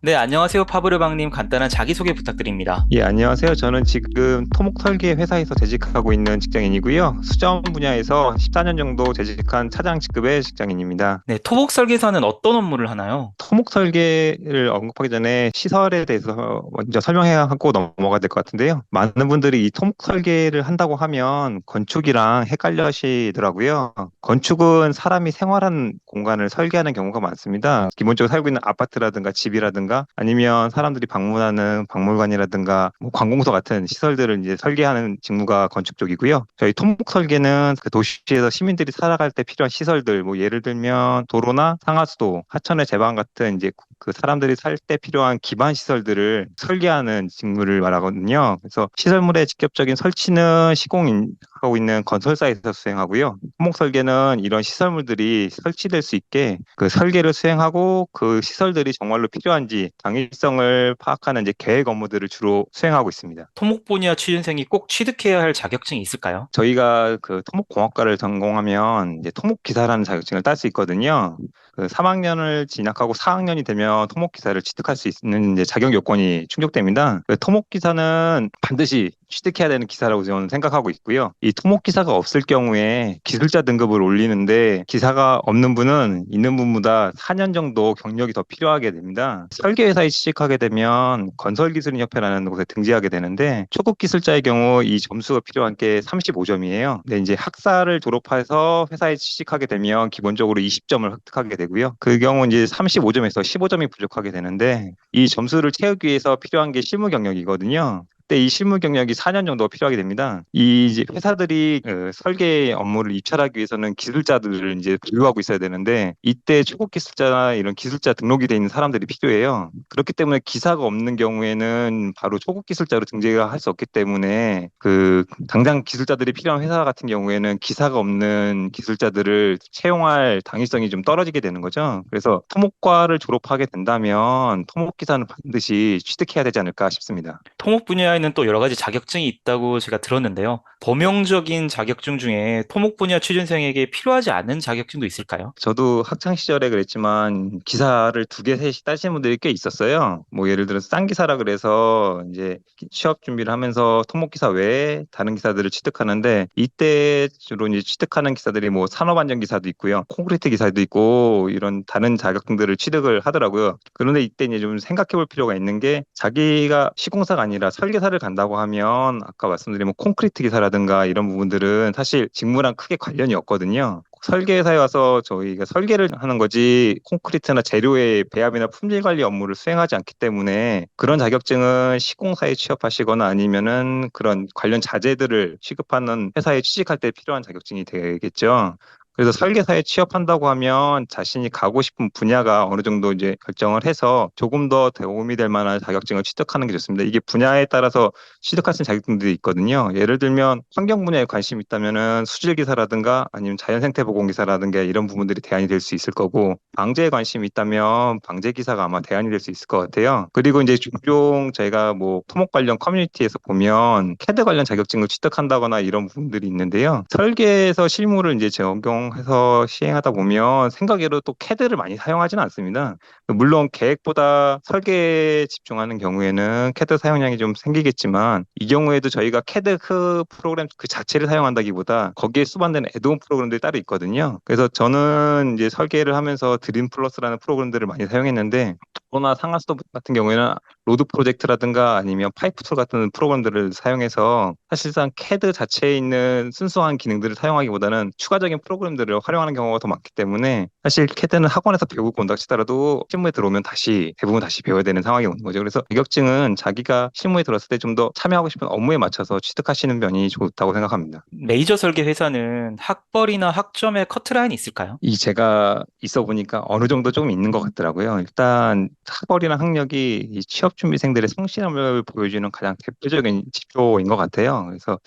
네, 안녕하세요. 파브르방님. 간단한 자기소개 부탁드립니다. 예, 안녕하세요. 저는 지금 토목 설계 회사에서 재직하고 있는 직장인이고요. 수자원 분야에서 14년 정도 재직한 차장 직급의 직장인입니다. 네, 토목 설계사는 어떤 업무를 하나요? 토목 설계를 언급하기 전에 시설에 대해서 먼저 설명해야 하고 넘어가야 될 것 같은데요. 많은 분들이 이 토목 설계를 한다고 하면 건축이랑 헷갈려 하시더라고요. 건축은 사람이 생활하는 공간을 설계하는 경우가 많습니다. 기본적으로 살고 있는 아파트라든가 집이라든가 아니면 사람들이 방문하는 박물관이라든가 뭐 관공서 같은 시설들을 이제 설계하는 직무가 건축 쪽이고요. 저희 토목 설계는 그 도시에서 시민들이 살아갈 때 필요한 시설들, 뭐 예를 들면 도로나 상하수도, 하천의 제방 같은 이제 그 사람들이 살 때 필요한 기반 시설들을 설계하는 직무를 말하거든요. 그래서 시설물의 직접적인 설치는 시공하고 있는 건설사에서 수행하고요. 토목 설계는 이런 시설물들이 설치될 수 있게 그 설계를 수행하고 그 시설들이 정말로 필요한지 당위성을 파악하는 이제 계획 업무들을 주로 수행하고 있습니다. 토목 분야 취준생이 꼭 취득해야 할 자격증이 있을까요? 저희가 그 토목공학과를 전공하면 이제 토목기사라는 자격증을 딸 수 있거든요. 그 3학년을 진학하고 4학년이 되면 토목기사를 취득할 수 있는 이제 자격 요건이 충족됩니다. 그 토목기사는 반드시 취득해야 되는 기사라고 저는 생각하고 있고요. 이 토목기사가 없을 경우에 기술자 등급을 올리는데 기사가 없는 분은 있는 분보다 4년 정도 경력이 더 필요하게 됩니다. 설계회사에 취직하게 되면 건설기술인협회라는 곳에 등재하게 되는데 초급 기술자의 경우 이 점수가 필요한 게 35점이에요. 근데 이제 학사를 졸업해서 회사에 취직하게 되면 기본적으로 20점을 획득하게 되고요. 그 경우 이제 35점에서 15점이 부족하게 되는데 이 점수를 채우기 위해서 필요한 게 실무 경력이거든요. 근데 이 실무 경력이 4년 정도 필요하게 됩니다. 이 이제 회사들이 설계 업무를 입찰하기 위해서는 기술자들을 이제 보유하고 있어야 되는데 이때 초급 기술자나 이런 기술자 등록이 돼 있는 사람들이 필요해요. 그렇기 때문에 기사가 없는 경우에는 바로 초급 기술자로 등재가 할 수 없기 때문에 그 당장 기술자들이 필요한 회사 같은 경우에는 기사가 없는 기술자들을 채용할 당위성이 좀 떨어지게 되는 거죠. 그래서 토목과를 졸업하게 된다면 토목기사는 반드시 취득해야 되지 않을까 싶습니다. 토목 분야에는 또 여러 가지 자격증이 있다고 제가 들었는데요. 범용적인 자격증 중에 토목 분야 취준생에게 필요하지 않은 자격증도 있을까요? 저도 학창 시절에 그랬지만 기사를 두 개, 셋이 따시는 분들이 꽤 있었어요. 뭐 예를 들어서 쌍 기사라 그래서 이제 취업 준비를 하면서 토목 기사 외에 다른 기사들을 취득하는데 이때 주로 이제 취득하는 기사들이 뭐 산업 안전 기사도 있고요. 콘크리트 기사도 있고 이런 다른 자격증들을 취득을 하더라고요. 그런데 이때 이제 좀 생각해 볼 필요가 있는 게 자기가 시공사가 아니라 설계사를 간다고 하면 아까 말씀드린 뭐 콘크리트 기사라든가 이런 부분들은 사실 직무랑 크게 관련이 없거든요. 설계사에 와서 저희가 설계를 하는 거지 콘크리트나 재료의 배합이나 품질 관리 업무를 수행하지 않기 때문에 그런 자격증은 시공사에 취업하시거나 아니면은 그런 관련 자재들을 취급하는 회사에 취직할 때 필요한 자격증이 되겠죠. 그래서 설계사에 취업한다고 하면 자신이 가고 싶은 분야가 어느 정도 이제 결정을 해서 조금 더 도움이 될 만한 자격증을 취득하는 게 좋습니다. 이게 분야에 따라서 취득할 수 있는 자격증들이 있거든요. 예를 들면 환경 분야에 관심이 있다면은 수질 기사라든가 아니면 자연 생태 보건 기사라든가 이런 부분들이 대안이 될 수 있을 거고 방제에 관심이 있다면 방제 기사가 아마 대안이 될 수 있을 것 같아요. 그리고 이제 종종 저희가 뭐 토목 관련 커뮤니티에서 보면 캐드 관련 자격증을 취득한다거나 이런 부분들이 있는데요. 설계에서 실무를 이제 적용해서 시행하다 보면 생각외로 또 캐드를 많이 사용하지는 않습니다. 물론 계획보다 설계에 집중하는 경우에는 캐드 사용량이 좀 생기겠지만 이 경우에도 저희가 캐드 그 프로그램 그 자체를 사용한다기보다 거기에 수반되는 애드온 프로그램들이 따로 있거든요. 그래서 저는 이제 설계를 하면서 드림 플러스라는 프로그램들을 많이 사용했는데 도로나 상하수도 같은 경우에는 로드 프로젝트라든가 아니면 파이프 툴 같은 프로그램들을 사용해서 사실상 캐드 자체에 있는 순수한 기능들을 사용하기보다는 추가적인 프로그램들을 활용하는 경우가 더 많기 때문에 사실 캐드는 학원에서 배우고 온다 치더라도 실무에 들어오면 대부분 다시 배워야 되는 상황이 오는 거죠. 그래서 자격증은 자기가 실무에 들었을 때 좀 더 참여하고 싶은 업무에 맞춰서 취득하시는 면이 좋다고 생각합니다. 메이저 설계 회사는 학벌이나 학점에 커트라인이 있을까요? 이 제가 있어 보니까 어느 정도 조금 있는 것 같더라고요. 일단 학벌이나 학력이 이 취업 준비생들의 성실함을 보여주는 가장 대표적인 지표인 것 같아요. 그래서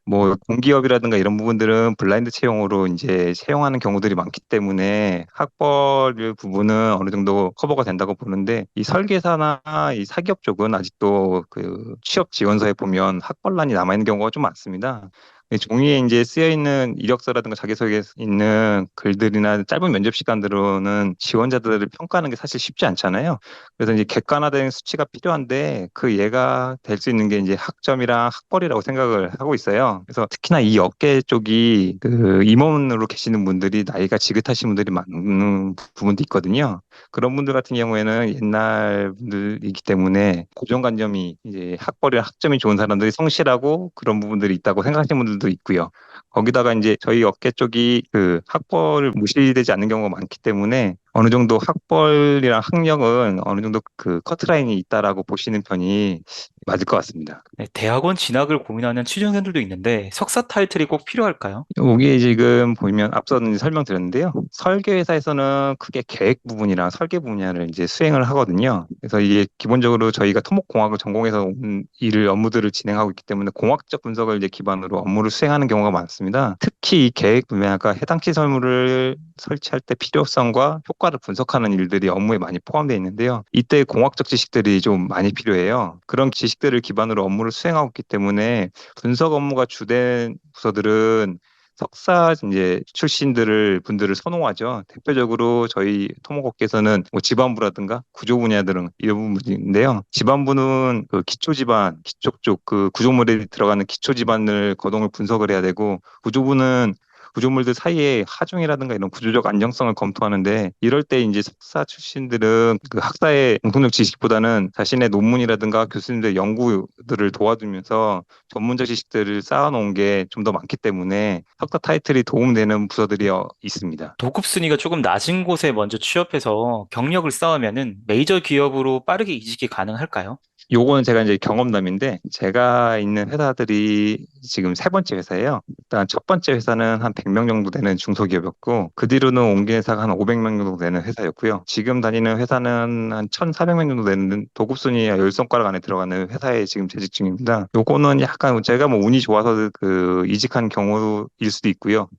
뭐 공기업이라든가 이런 부분들은 블라인드 채용으로 이제 채용하는 경우들이 많기 때문에 학벌 부분은 어느 정도 커버가 된다고 보는데 이 설계사나 이 사기업 쪽은 아직도 그 취업 지원서에 보면 학벌란이 남아 있는 경우가 좀 많습니다. 종이에 이제 쓰여 있는 이력서라든가 자기소개에 있는 글들이나 짧은 면접 시간들로는 지원자들을 평가하는 게 사실 쉽지 않잖아요. 그래서 이제 객관화된 수치가 필요한데 그 예가 될 수 있는 게 이제 학점이랑 학벌이라고 생각을 하고 있어요. 그래서 특히나 이 업계 쪽이 그 임원으로 계시는 분들이 나이가 지긋하신 분들이 많은 부분도 있거든요. 그런 분들 같은 경우에는 옛날 분들이기 때문에 고정관념이 이제 학벌이나 학점이 좋은 사람들이 성실하고 그런 부분들이 있다고 생각하시는 분들도 있고요. 거기다가 이제 저희 업계 쪽이 그 학벌을 무시되지 않는 경우가 많기 때문에 어느 정도 학벌이랑 학력은 어느 정도 그 커트라인이 있다라고 보시는 편이 맞을 것 같습니다. 네, 대학원 진학을 고민하는 취준생들도 있는데 석사 타이틀이 꼭 필요할까요? 여기에 지금 보면 앞서는 이제 설명드렸는데요. 설계 회사에서는 크게 계획 부분이랑 설계 분야를 이제 수행을 하거든요. 그래서 이게 기본적으로 저희가 토목공학을 전공해서 온 일을 업무들을 진행하고 있기 때문에 공학적 분석을 이제 기반으로 업무를 수행하는 경우가 많습니다. 특히 이 계획 분야가 해당 시설물을 설치할 때 필요성과 효과를 분석하는 일들이 업무에 많이 포함되어 있는데요. 이때 공학적 지식들이 좀 많이 필요해요. 그런 지식들을 기반으로 업무를 수행하고 있기 때문에 분석 업무가 주된 부서들은 석사 이제 출신들을 분들을 선호하죠. 대표적으로 저희 토목업계에서는 뭐 지반부라든가 구조 분야들은 이런 부분인데요. 지반부는 그 기초 지반, 기초 쪽 그 구조물에 들어가는 기초 지반을 거동을 분석을 해야 되고 구조부는 구조물들 사이에 하중이라든가 이런 구조적 안정성을 검토하는데 이럴 때 이제 석사 출신들은 그 학사의 공통적 지식보다는 자신의 논문이라든가 교수님들 연구들을 도와주면서 전문적 지식들을 쌓아놓은 게 좀 더 많기 때문에 석사 타이틀이 도움되는 부서들이 있습니다. 도급 순위가 조금 낮은 곳에 먼저 취업해서 경력을 쌓으면은 메이저 기업으로 빠르게 이직이 가능할까요? 요거는 제가 이제 경험담인데 제가 있는 회사들이 지금 세 번째 회사예요. 일단 첫 번째 회사는 한 100명 정도 되는 중소기업이었고 그 뒤로는 옮긴 회사가 한 500명 정도 되는 회사였고요. 지금 다니는 회사는 한 1,400명 정도 되는 도급순위 10손가락 안에 들어가는 회사에 지금 재직 중입니다. 요거는 약간 제가 뭐 운이 좋아서 그 이직한 경우일 수도 있고요.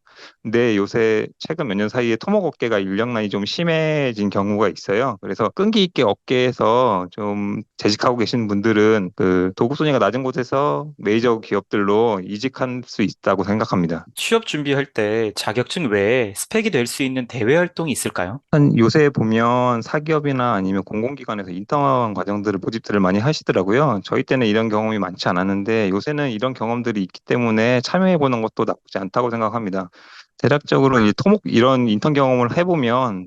근데 요새 최근 몇 년 사이에 토목업계가 인력난이 좀 심해진 경우가 있어요. 그래서 끈기 있게 업계에서 좀 재직하고 계신 분들은 그 도급순위가 낮은 곳에서 메이저 기업들로 이직할 수 있다고 생각합니다. 취업 준비할 때 자격증 외에 스펙이 될 수 있는 대외 활동이 있을까요? 한 요새 보면 사기업이나 아니면 공공기관에서 인턴 과정들을 모집들을 많이 하시더라고요. 저희 때는 이런 경험이 많지 않았는데 요새는 이런 경험들이 있기 때문에 참여해 보는 것도 나쁘지 않다고 생각합니다. 대략적으로 이 토목 이런 인턴 경험을 해보면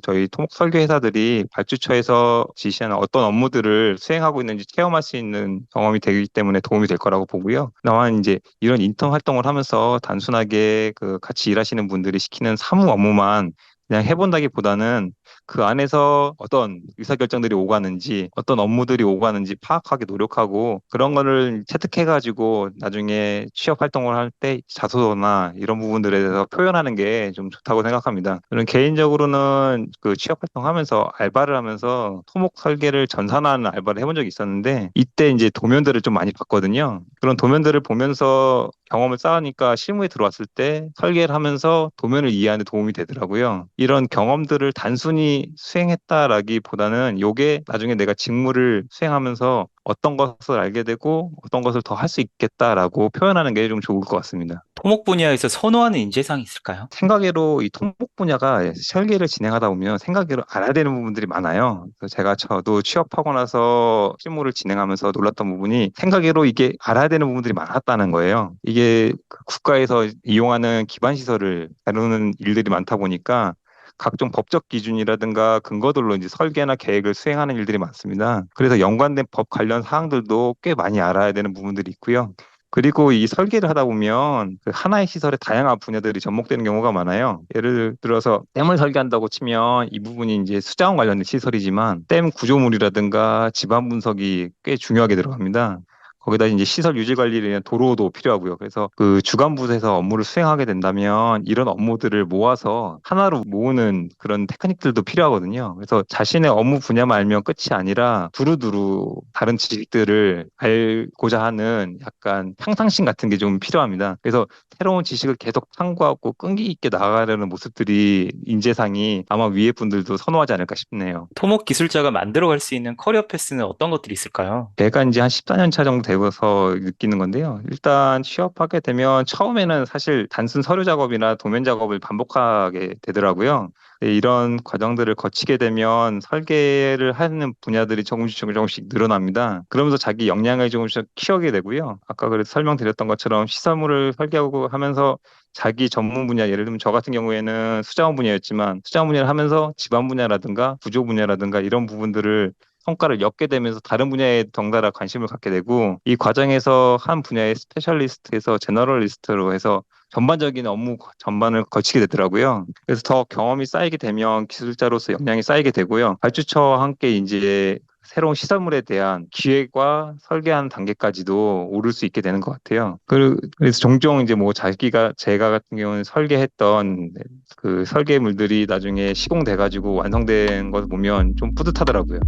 저희 토목 설계 회사들이 발주처에서 지시하는 어떤 업무들을 수행하고 있는지 체험할 수 있는 경험이 되기 때문에 도움이 될 거라고 보고요. 다만 이제 이런 인턴 활동을 하면서 단순하게 그 같이 일하시는 분들이 시키는 사무 업무만 그냥 해본다기보다는 그 안에서 어떤 의사결정들이 오가는지, 어떤 업무들이 오가는지 파악하기 노력하고 그런 거를 체득해가지고 나중에 취업 활동을 할 때 자소서나 이런 부분들에 대해서 표현하는 게 좀 좋다고 생각합니다. 저는 개인적으로는 그 취업 활동하면서 알바를 하면서 토목 설계를 전산화하는 알바를 해본 적이 있었는데 이때 이제 도면들을 좀 많이 봤거든요. 그런 도면들을 보면서 경험을 쌓으니까 실무에 들어왔을 때 설계를 하면서 도면을 이해하는 데 도움이 되더라고요. 이런 경험들을 단순히 수행했다라기보다는 요게 나중에 내가 직무를 수행하면서 어떤 것을 알게 되고 어떤 것을 더 할 수 있겠다라고 표현하는 게 좀 좋을 것 같습니다. 토목 분야에서 선호하는 인재상이 있을까요? 생각외로 이 토목 분야가 설계를 진행하다 보면 생각외로 알아야 되는 부분들이 많아요. 그래서 저도 취업하고 나서 실무를 진행하면서 놀랐던 부분이 생각외로 이게 알아야 되는 부분들이 많았다는 거예요. 이게 그 국가에서 이용하는 기반 시설을 다루는 일들이 많다 보니까 각종 법적 기준이라든가 근거들로 이제 설계나 계획을 수행하는 일들이 많습니다. 그래서 연관된 법 관련 사항들도 꽤 많이 알아야 되는 부분들이 있고요. 그리고 이 설계를 하다 보면 그 하나의 시설에 다양한 분야들이 접목되는 경우가 많아요. 예를 들어서 댐을 설계한다고 치면 이 부분이 이제 수자원 관련된 시설이지만 댐 구조물이라든가 지반 분석이 꽤 중요하게 들어갑니다. 거기다 이제 시설 유지 관리를 위한 도로도 필요하고요. 그래서 그 주간부서에서 업무를 수행하게 된다면 이런 업무들을 모아서 하나로 모으는 그런 테크닉들도 필요하거든요. 그래서 자신의 업무 분야만 알면 끝이 아니라 두루두루 다른 지식들을 알고자 하는 약간 평상심 같은 게 좀 필요합니다. 그래서 새로운 지식을 계속 탐구하고 끈기 있게 나아가려는 모습들이 인재상이 아마 위에 분들도 선호하지 않을까 싶네요. 토목 기술자가 만들어갈 수 있는 커리어 패스는 어떤 것들이 있을까요? 제가 이제 한 14년 차 정도 되어서 느끼는 건데요. 일단 취업하게 되면 처음에는 사실 단순 서류 작업이나 도면 작업을 반복하게 되더라고요. 네, 이런 과정들을 거치게 되면 설계를 하는 분야들이 조금씩 늘어납니다. 그러면서 자기 역량을 조금씩 키우게 되고요. 아까 그래서 설명드렸던 것처럼 시설물을 설계하고 하면서 자기 전문 분야, 예를 들면 저 같은 경우에는 수자원 분야였지만 수자원 분야를 하면서 지방 분야라든가 구조 분야라든가 이런 부분들을 성과를 엮게 되면서 다른 분야에 덩달아 관심을 갖게 되고 이 과정에서 한 분야의 스페셜리스트에서 제너럴리스트로 해서 전반적인 업무 전반을 거치게 되더라고요. 그래서 더 경험이 쌓이게 되면 기술자로서 역량이 쌓이게 되고요. 발주처와 함께 이제 새로운 시설물에 대한 기획과 설계하는 단계까지도 오를 수 있게 되는 것 같아요. 그래서 종종 이제 뭐 제가 같은 경우는 설계했던 그 설계물들이 나중에 시공돼가지고 완성된 걸 보면 좀 뿌듯하더라고요.